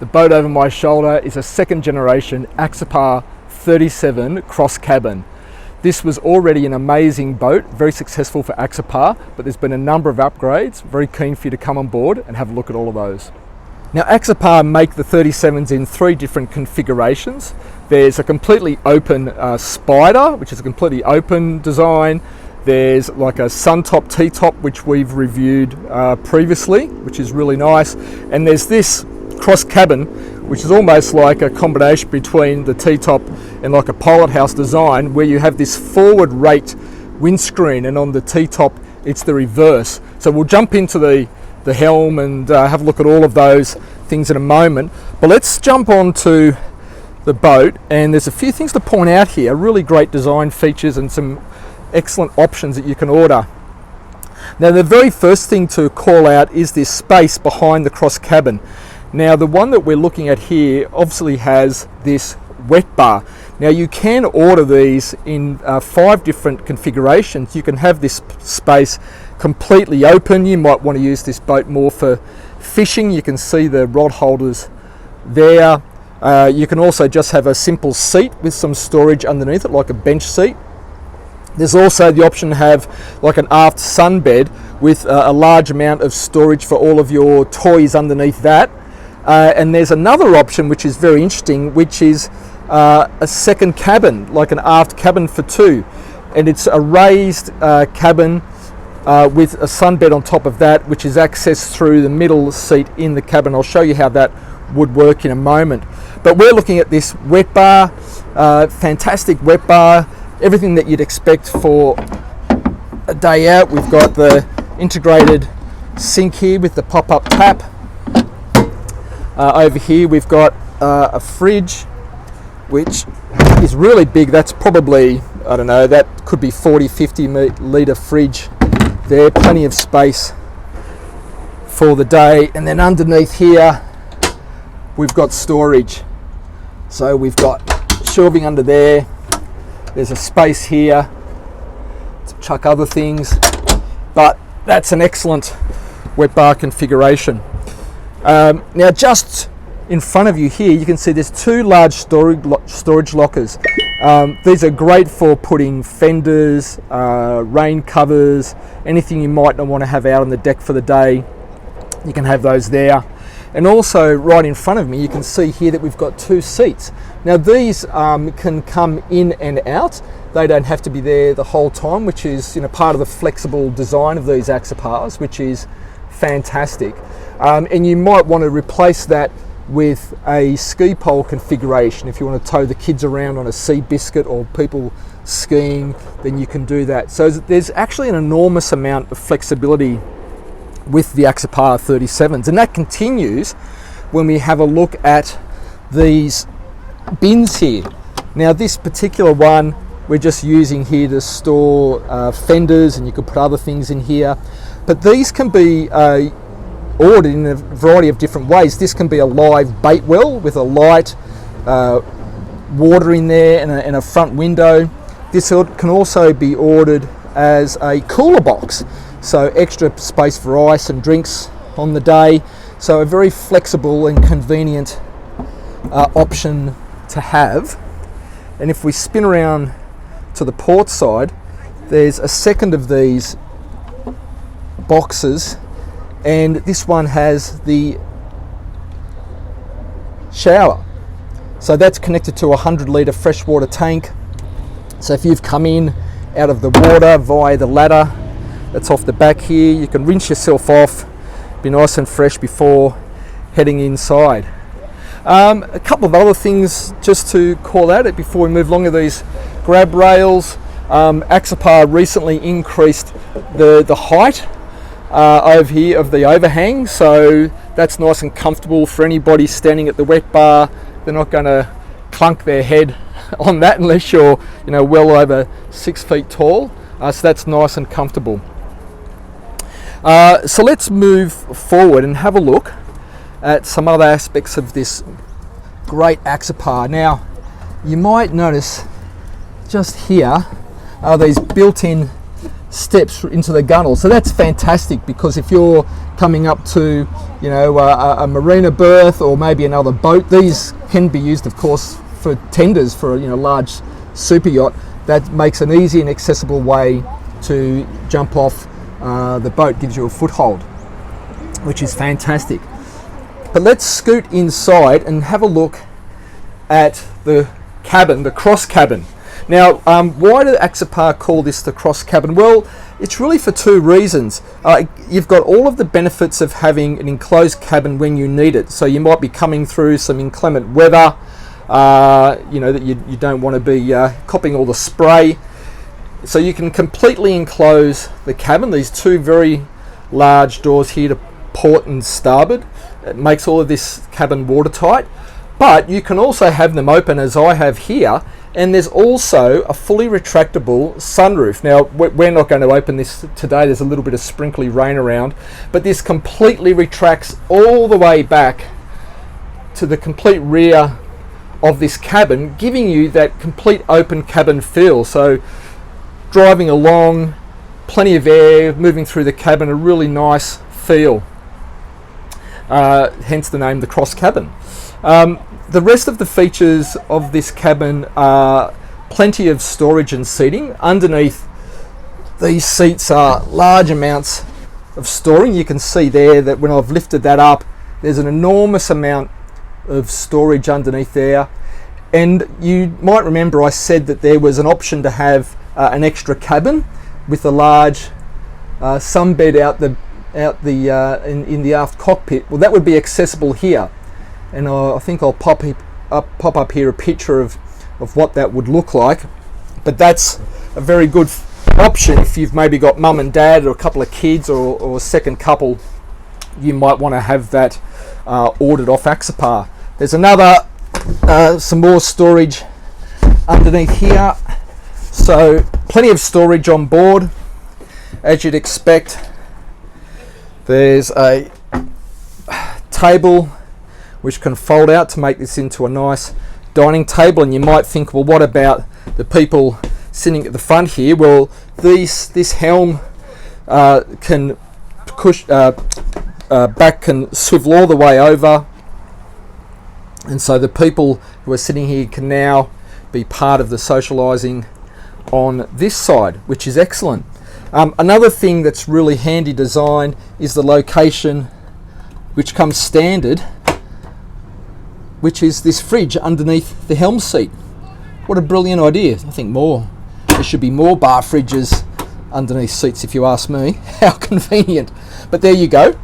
The boat over my shoulder is a second generation Axopar 37 cross cabin. This was already an amazing boat, very successful for Axopar, but there's been a number of upgrades. Very keen for you to come on board and have a look at all of those. Now Axopar make the 37s in 3 different configurations. There's a completely open spider, which is a completely open design. There's like a sun-top, T-top, which we've reviewed previously, which is really nice. And there's this cross cabin, which is almost like a combination between the T-top and like a pilot house design, where you have this forward raked windscreen, and on the T-top it's the reverse. So we'll jump into the helm and have a look at all of those things in a moment. But let's jump on to the boat, and there's a few things to point out here. Really great design features and some excellent options that you can order. Now the very first thing to call out is this space behind the cross cabin. Now the one that we're looking at here obviously has this wet bar. Now you can order these in 5 different configurations. You can have this space completely open. You might want to use this boat more for fishing. You can see the rod holders there. You can also just have a simple seat with some storage underneath it, like a bench seat. There's also the option to have like an aft sunbed with a large amount of storage for all of your toys underneath that. And there's another option which is very interesting, which is a second cabin, like an aft cabin for 2. And it's a raised cabin with a sunbed on top of that, which is accessed through the middle seat in the cabin. I'll show you how that would work in a moment. But we're looking at this wet bar, fantastic wet bar, everything that you'd expect for a day out. We've got the integrated sink here with the pop-up tap. Over here we've got a fridge, which is really big. That's probably, I don't know, that could be 40-50 litre fridge there. Plenty of space for the day. And then underneath here we've got storage. So we've got shelving under there. There's a space here to chuck other things, but that's an excellent wet bar configuration. Now just in front of you here, you can see there's 2 large storage lockers. These are great for putting fenders, rain covers, anything you might not want to have out on the deck for the day. You can have those there. And also right in front of me, you can see here that we've got 2 seats. Now these can come in and out. They don't have to be there the whole time, which is, you know, part of the flexible design of these Axopars, which is fantastic. And you might want to replace that with a ski pole configuration. If you want to tow the kids around on a sea biscuit or people skiing, then you can do that. So there's actually an enormous amount of flexibility with the Axopar 37s, and that continues when we have a look at these bins here. Now this particular one we're just using here to store fenders, and you could put other things in here, but these can be ordered in a variety of different ways. This can be a live bait well with a light, water in there, and a front window. This can also be ordered as a cooler box, so extra space for ice and drinks on the day. So a very flexible and convenient option to have. And if we spin around to the port side, there's a second of these boxes, and this one has the shower. So that's connected to a 100-litre freshwater tank. So if you've come in out of the water via the ladder that's off the back here, you can rinse yourself off, be nice and fresh before heading inside. A couple of other things just to call out before we move along to these grab rails. Axopar recently increased the height over here of the overhang, so that's nice and comfortable for anybody standing at the wet bar. They're not going to clunk their head on that unless you're, you know, well over 6 feet tall. So that's nice and comfortable. So let's move forward and have a look at some other aspects of this great Axopar. Now you might notice just here are these built-in steps into the gunnel. So that's fantastic, because if you're coming up to, you know, a marina berth or maybe another boat. These can be used, of course, for tenders for, you know, large super yacht. That makes an easy and accessible way to jump off the boat, gives you a foothold, which is fantastic. But let's scoot inside and have a look at the cabin, the cross cabin. Now, why do Axopar call this the cross cabin? Well, it's really for two reasons. You've got all of the benefits of having an enclosed cabin when you need it. So you might be coming through some inclement weather, you know, that you don't want to be copping all the spray. So you can completely enclose the cabin. These two very large doors here to port and starboard. It makes all of this cabin watertight. But you can also have them open, as I have here, and there's also a fully retractable sunroof. Now, we're not going to open this today, there's a little bit of sprinkly rain around, but this completely retracts all the way back to the complete rear of this cabin, giving you that complete open cabin feel. So driving along, plenty of air moving through the cabin, a really nice feel. Hence the name, the cross cabin. The rest of the features of this cabin are plenty of storage and seating. Underneath these seats are large amounts of storing. You can see there that when I've lifted that up, there's an enormous amount of storage underneath there. And you might remember I said that there was an option to have an extra cabin with a large sunbed in the aft cockpit. Well, that would be accessible here. And I think I'll pop up here a picture of what that would look like. But that's a very good option if you've maybe got mum and dad or a couple of kids or a second couple. You might want to have that ordered off Axopar. There's another, some more storage underneath here. So plenty of storage on board, as you'd expect. There's a table which can fold out to make this into a nice dining table, and you might think, well, what about the people sitting at the front here? Well, this helm can push back, can swivel all the way over, and so the people who are sitting here can now be part of the socialising on this side, which is excellent. Another thing that's really handy design is the location, which comes standard, which is this fridge underneath the helm seat. What a brilliant idea. I think there should be more bar fridges underneath seats, if you ask me. How convenient. But there you go.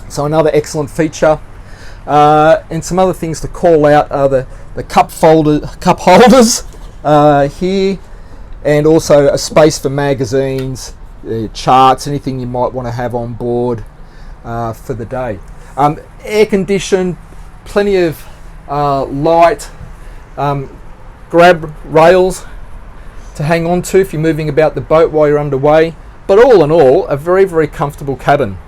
So another excellent feature. And some other things to call out are the cup holders here, and also a space for magazines, charts, anything you might want to have on board for the day. Air conditioned, plenty of light grab rails to hang on to if you're moving about the boat while you're underway. But all in all, a very, very comfortable cabin.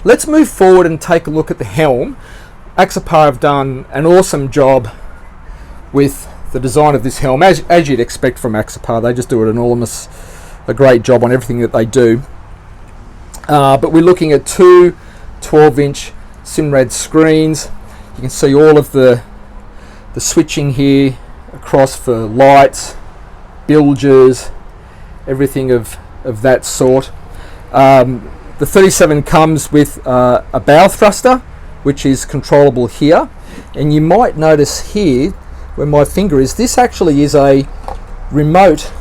Let's move forward and take a look at the helm. Axopar have done an awesome job with the design of this helm, as you'd expect from Axopar. They just do a great job on everything that they do. But we're looking at two 12-inch Simrad screens. You can see all of the switching here across for lights, bilges, everything of that sort. The 37 comes with a bow thruster, which is controllable here, and you might notice here where my finger is, this actually is a remote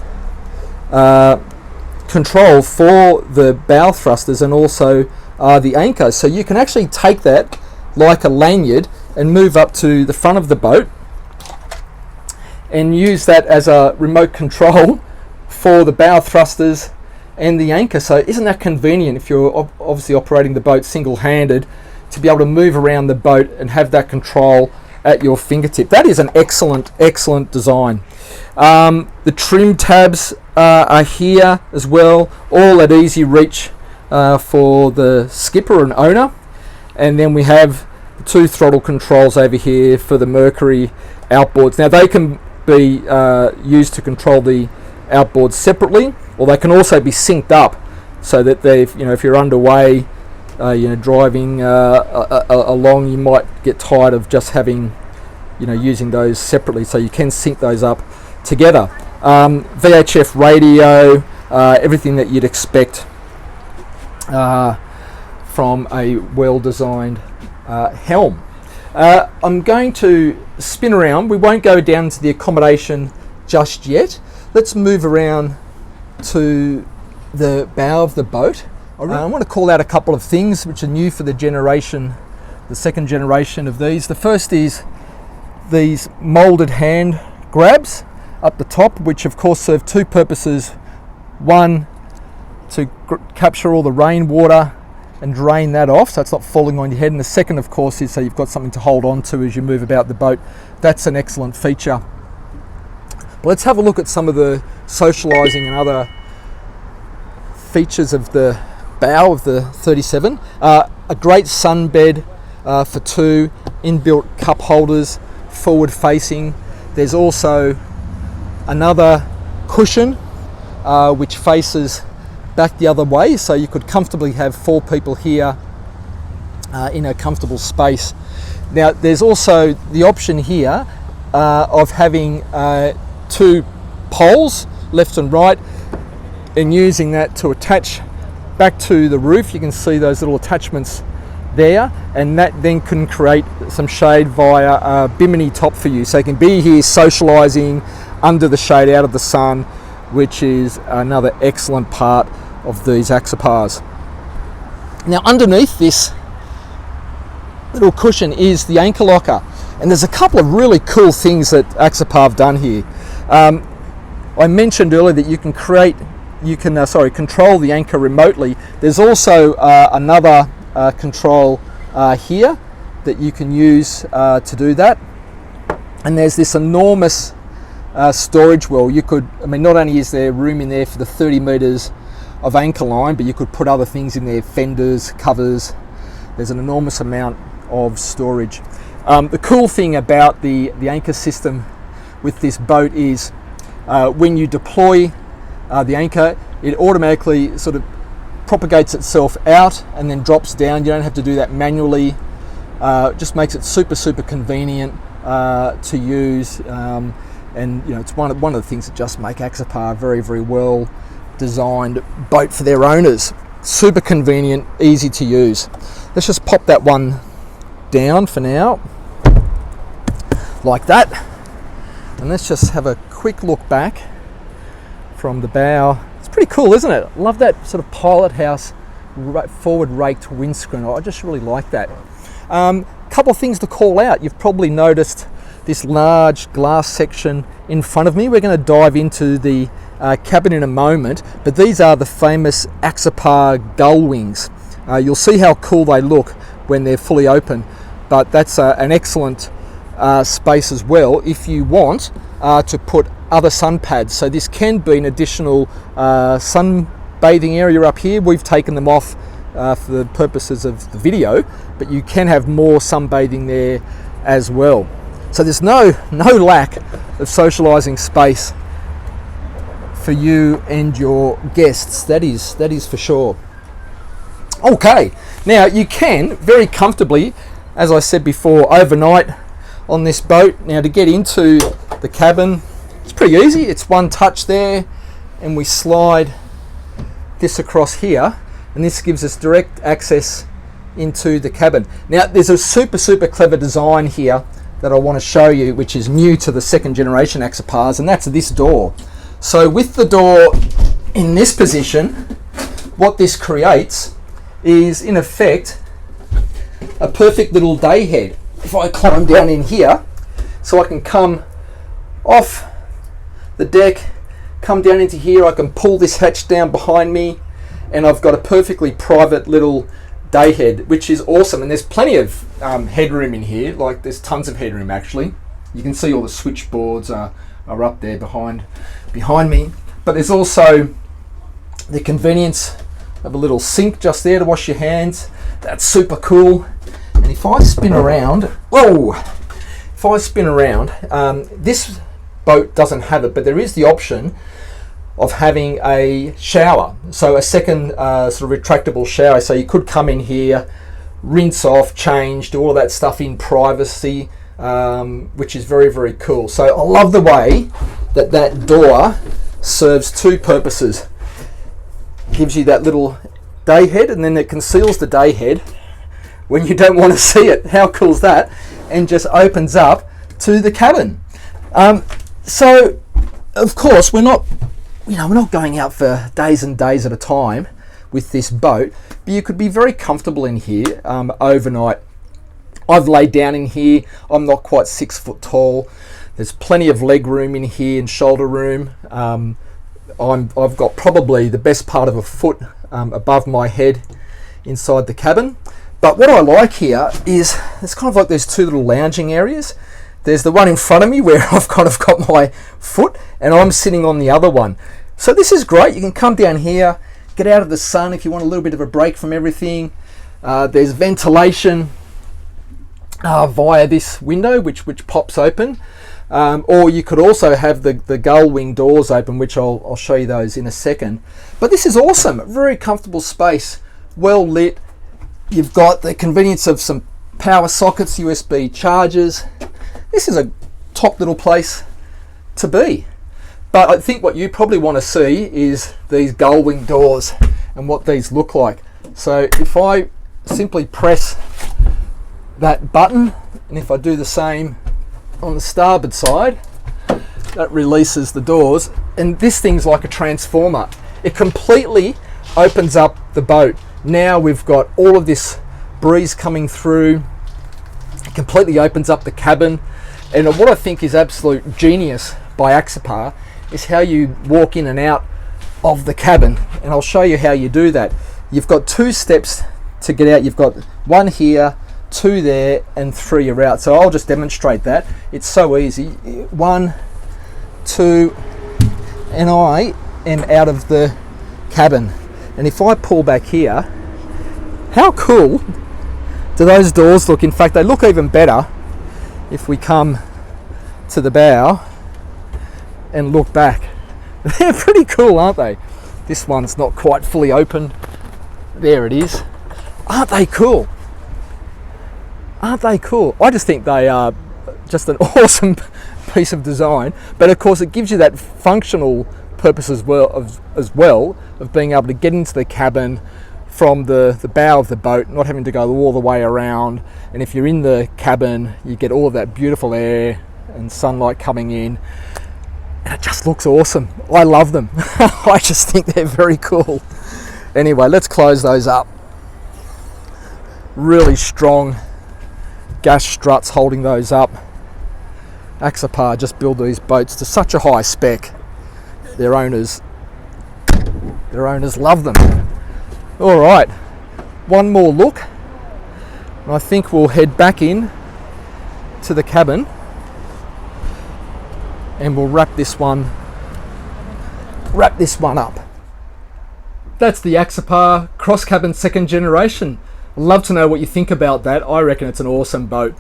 control for the bow thrusters and also the anchor. So you can actually take that like a lanyard and move up to the front of the boat and use that as a remote control for the bow thrusters and the anchor. So isn't that convenient if you're obviously operating the boat single-handed, to be able to move around the boat and have that control at your fingertip? That is an excellent design. The trim tabs are here as well, all at easy reach for the skipper and owner. And then we have the two throttle controls over here for the Mercury outboards. Now they can be used to control the outboards separately, or they can also be synced up so that they've, you know, if you're underway, you know, driving along, you might get tired of just having, you know, using those separately, so you can sync those up together. VHF radio, everything that you'd expect from a well-designed helm. I'm going to spin around. We won't go down to the accommodation just yet. Let's move around to the bow of the boat. I want to call out a couple of things which are new for the generation, the second generation of these. The first is these moulded hand grabs up the top, which of course serve two purposes. One, to capture all the rainwater and drain that off so it's not falling on your head, and the second of course is so you've got something to hold on to as you move about the boat. That's an excellent feature. But let's have a look at some of the socialising and other features of the bow of the 37. A great sunbed for two, inbuilt cup holders, forward facing. There's also another cushion which faces back the other way, so you could comfortably have four people here in a comfortable space. Now there's also the option here of having two poles, left and right, and using that to attach back to the roof. You can see those little attachments there, and that then can create some shade via a bimini top for you, so you can be here socialising under the shade, out of the sun, which is another excellent part of these Axopars. Now underneath this little cushion is the anchor locker, and there's a couple of really cool things that Axopar have done here. I mentioned earlier that you can control the anchor remotely. There's also another control here that you can use to do that, and there's this enormous storage well. You could, I mean, not only is there room in there for the 30 meters of anchor line, but you could put other things in there, fenders, covers. There's an enormous amount of storage. The cool thing about the anchor system with this boat is when you deploy the anchor, it automatically sort of propagates itself out and then drops down. You don't have to do that manually. It just makes it super convenient to use, and you know, it's one of the things that just make Axopar a very well designed boat for their owners. Super convenient, easy to use. Let's just pop that one down for now, like that, and let's just have a quick look back from the bow. It's pretty cool, isn't it? Love that sort of pilot house forward raked windscreen. I just really like that. Couple of things to call out. You've probably noticed this large glass section in front of me. We're going to dive into the cabin in a moment, but these are the famous Axopar gull-wings. You'll see how cool they look when they're fully open, but that's an excellent space as well if you want to put other sun pads. So this can be an additional sunbathing area up here. We've taken them off for the purposes of the video, but you can have more sunbathing there as well. So there's no lack of socialising space for you and your guests. That is for sure. Okay, now you can very comfortably, as I said before, overnight on this boat. Now to get into the cabin, it's pretty easy. It's one touch there, and we slide this across here, and this gives us direct access into the cabin. Now there's a super clever design here that I want to show you, which is new to the second generation Axopars, and that's this door. So with the door in this position, what this creates is in effect a perfect little day head. If I climb down in here, so I can come off the deck, come down into here, I can pull this hatch down behind me, and I've got a perfectly private little day head, which is awesome. And there's plenty of headroom in here, like there's tons of headroom actually. You can see all the switchboards are up there behind me, but there's also the convenience of a little sink just there to wash your hands. That's super cool. And if I spin around, this boat doesn't have it, but there is the option of having a shower, so a second sort of retractable shower, so you could come in here, rinse off, change, do all of that stuff in privacy, which is very, very cool. So I love the way that that door serves two purposes. Gives you that little day head, and then it conceals the day head when you don't want to see it. How cool is that? And just opens up to the cabin. So of course we're not going out for days and days at a time with this boat, but you could be very comfortable in here overnight. I've laid down in here. I'm not quite 6 foot tall. There's plenty of leg room in here and shoulder room. I've got probably the best part of a foot above my head inside the cabin. But what I like here is it's kind of like there's two little lounging areas. There's the one in front of me where I've kind of got my foot, and I'm sitting on the other one. So this is great. You can come down here, get out of the sun if you want a little bit of a break from everything. There's ventilation via this window, which pops open. Or you could also have the gull-wing doors open, which I'll show you those in a second. But this is awesome. Very comfortable space, well lit. You've got the convenience of some power sockets, USB chargers. This is a top little place to be. But I think what you probably want to see is these gull-wing doors and what these look like. So if I simply press that button, and if I do the same on the starboard side, that releases the doors, and this thing's like a transformer. It completely opens up the boat. Now we've got all of this breeze coming through. It completely opens up the cabin. And what I think is absolute genius by Axopar is how you walk in and out of the cabin, and I'll show you how you do that. You've got 2 steps to get out. You've got 1 here, 2 there, and 3 are out. So I'll just demonstrate that. It's so easy. 1, 2, and I am out of the cabin. And if I pull back here, how cool do those doors look? In fact, they look even better if we come to the bow and look back. They're pretty cool, aren't they? This one's not quite fully open. There it is. Aren't they cool? Aren't they cool? I just think they are just an awesome piece of design. But of course it gives you that functional purpose as well of being able to get into the cabin from the bow of the boat, not having to go all the way around. And if you're in the cabin, you get all of that beautiful air and sunlight coming in, and it just looks awesome. I love them. I just think they're very cool. Anyway, let's close those up. Really strong gas struts holding those up. Axopar just build these boats to such a high spec. Their owners love them. All right, one more look, and I think we'll head back in to the cabin, and we'll wrap this one up. That's the Axopar cross cabin 2nd generation. Love to know what you think about that. I reckon it's an awesome boat.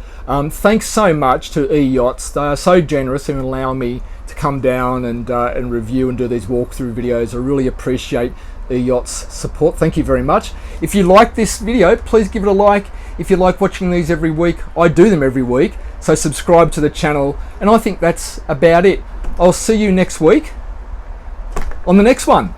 Thanks so much to Yachts. They are so generous in allowing me to come down and review and do these walkthrough videos. I really appreciate Yacht's support. Thank you very much. If you like this video, please give it a like. If you like watching these every week, I do them every week, so subscribe to the channel. And I think that's about it. I'll see you next week on the next one.